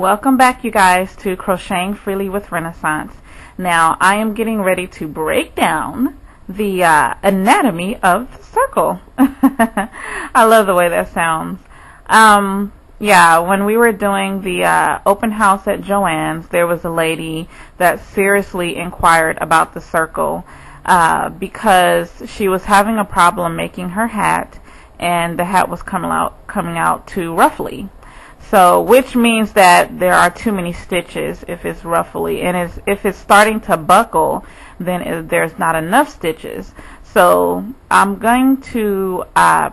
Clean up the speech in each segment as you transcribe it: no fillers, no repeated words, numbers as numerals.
Welcome back, you guys, to Crocheting Freely with Renaissance. Now, I am getting ready to break down the anatomy of the circle. I love the way that sounds. Yeah, when we were doing the open house at Joann's, there was a lady that seriously inquired about the circle because she was having a problem making her hat, and the hat was coming out too roughly. So, which means that there are too many stitches if it's roughly, and if it's starting to buckle, then there's not enough stitches. So I'm going to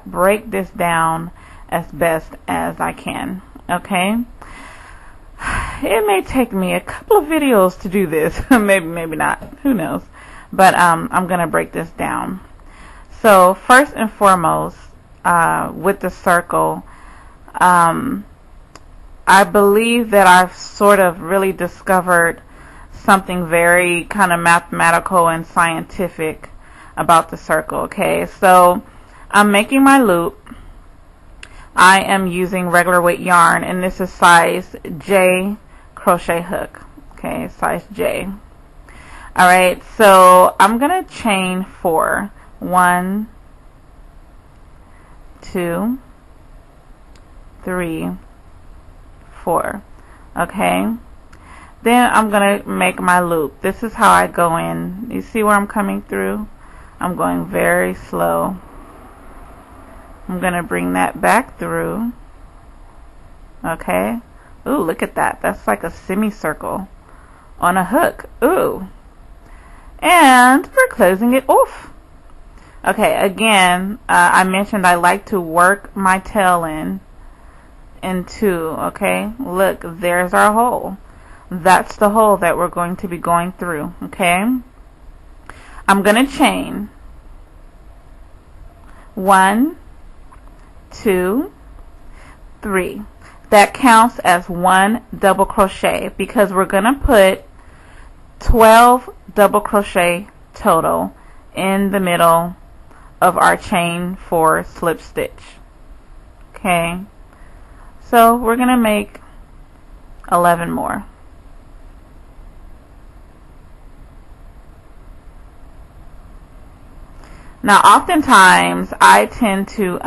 break this down as best as I can. Okay, it may take me a couple of videos to do this, maybe not, who knows, but I'm gonna break this down. So first and foremost, with the circle, I believe that I've sort of really discovered something very kind of mathematical and scientific about the circle. Okay, so I'm making my loop. I am using regular weight yarn, and this is size J crochet hook. Okay, size J. Alright, so I'm gonna chain 4. 1, 2, 3, 4. Okay, then I'm gonna make my loop. This is how I go in. You see where I'm coming through? I'm going very slow. I'm gonna bring that back through. Okay, ooh, look at that. That's like a semicircle on a hook. Ooh, and we're closing it off. Okay, again, I mentioned I like to work my tail in 2. Okay, look, there's our hole. That's the hole that we're going to be going through. Okay, I'm gonna chain 1, 2, 3. That counts as 1 double crochet because we're gonna put 12 double crochet total in the middle of our chain 4 slip stitch. Okay, so we're gonna make 11 more. Now, oftentimes I tend to,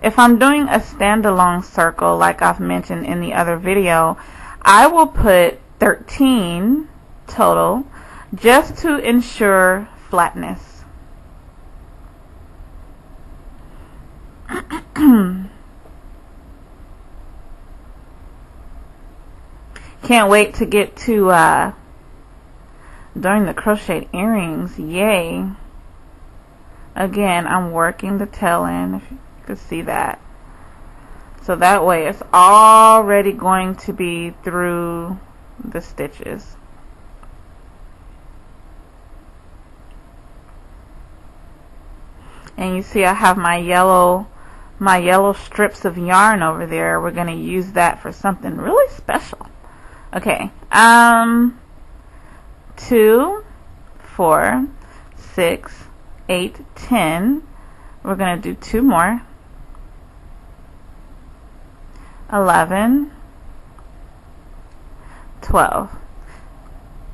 if I'm doing a standalone circle like I've mentioned in the other video, I will put 13 total just to ensure flatness. Can't wait to get to doing the crocheted earrings. Yay. Again, I'm working the tail in, if you could see that. So that way it's already going to be through the stitches. And you see I have my yellow strips of yarn over there. We're going to use that for something really special. Okay, 2, 4, 6, 8, 10. We're going to do 2 more. 11, 12.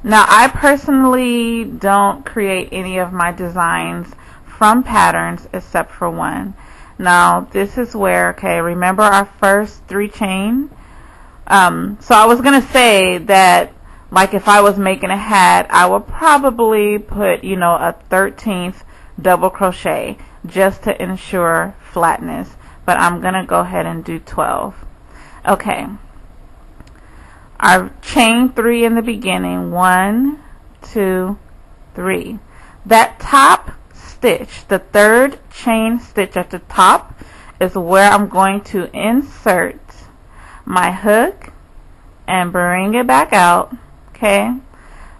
Now, I personally don't create any of my designs from patterns except for one. Now, this is where, okay, remember our first 3 chain? So I was going to say that, like, if I was making a hat, I would probably put, you know, a 13th double crochet just to ensure flatness, but I'm going to go ahead and do 12. Okay, our chain 3 in the beginning, 1, 2, 3. That top stitch, the 3rd chain stitch at the top, is where I'm going to insert my hook and bring it back out. Okay,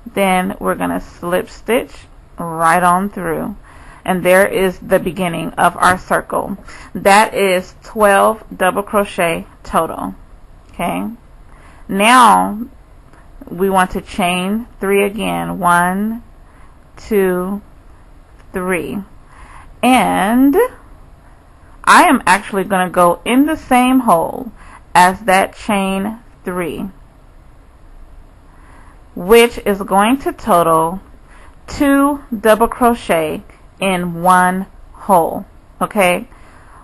then we're gonna slip stitch right on through, and there is the beginning of our circle. That is 12 double crochet total. Okay, now we want to chain 3 again. 1, 2, 3, and I am actually going to go in the same hole as that chain 3, which is going to total 2 double crochet in 1 hole. Okay,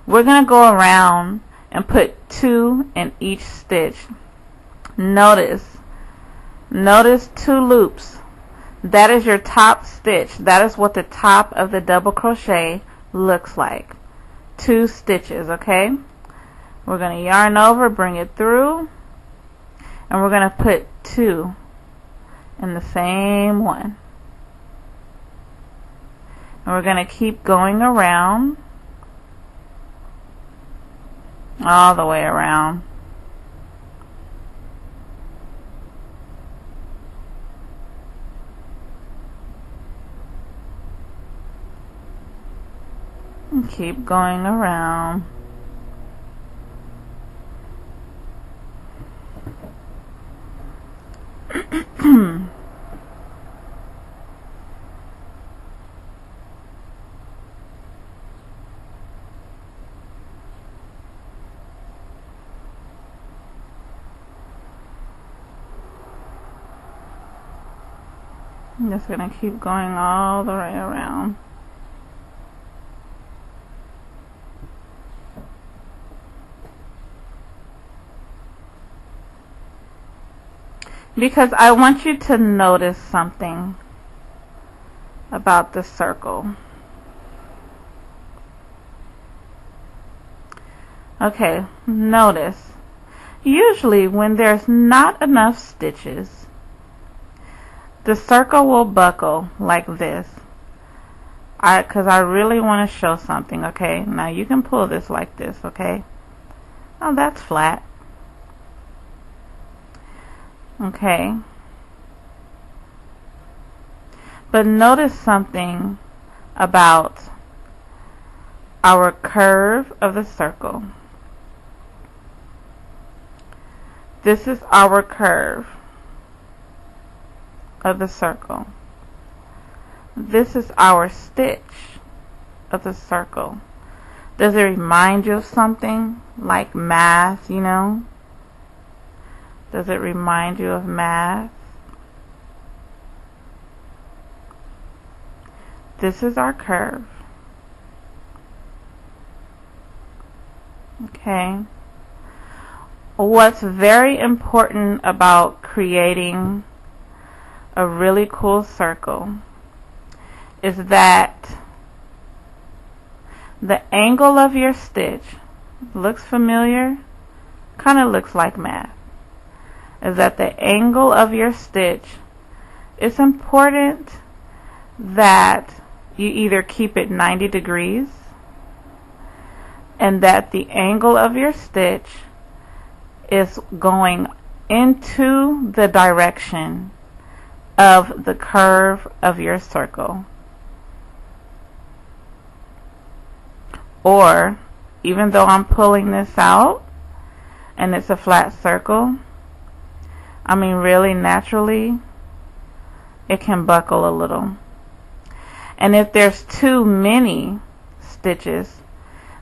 we're going to go around and put 2 in each stitch. Notice 2 loops. That is your top stitch. That is what the top of the double crochet looks like. 2 stitches. Okay, we're going to yarn over, bring it through, and we're going to put 2 in the same one. And we're going to keep going around all the way around. And keep going around. I'm just going to keep going all the way around. Because I want you to notice something about the circle. Okay, notice. Usually when there's not enough stitches, the circle will buckle like this. Because I really want to show something, okay? Now you can pull this like this, okay? Oh, that's flat. Okay. But notice something about our curve of the circle. This is our curve of the circle. This is our stitch of the circle. Does it remind you of something like math, you know? Does it remind you of math? This is our curve. Okay. What's very important about creating a really cool circle is that the angle of your stitch looks familiar, kind of looks like math, is that the angle of your stitch, it's important that you either keep it 90 degrees and that the angle of your stitch is going into the direction of the curve of your circle. Or, even though I'm pulling this out and it's a flat circle, I mean really naturally it can buckle a little. And if there's too many stitches,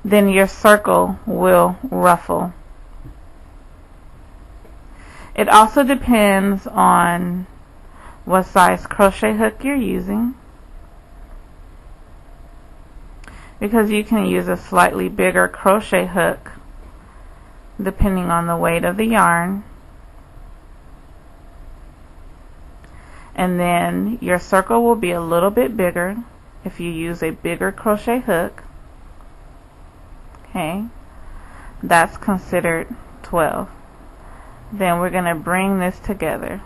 then your circle will ruffle. It also depends on what size crochet hook you're using, because you can use a slightly bigger crochet hook depending on the weight of the yarn, and then your circle will be a little bit bigger if you use a bigger crochet hook. Okay, that's considered 12. Then we're going to bring this together.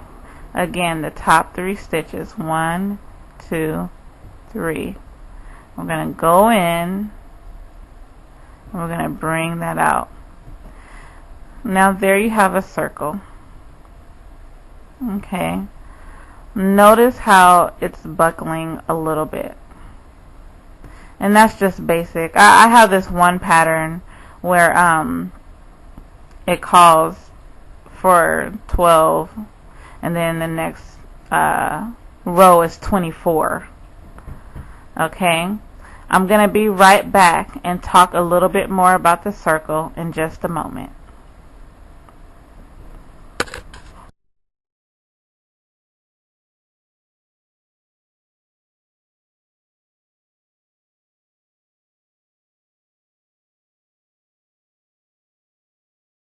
Again, the top 3 stitches, 1, 2, 3. We're going to go in and we're going to bring that out. Now there you have a circle. Okay, notice how it's buckling a little bit, and that's just basic. I have this one pattern where it calls for 12 and then the next row is 24. Okay, I'm gonna be right back and talk a little bit more about the circle in just a moment.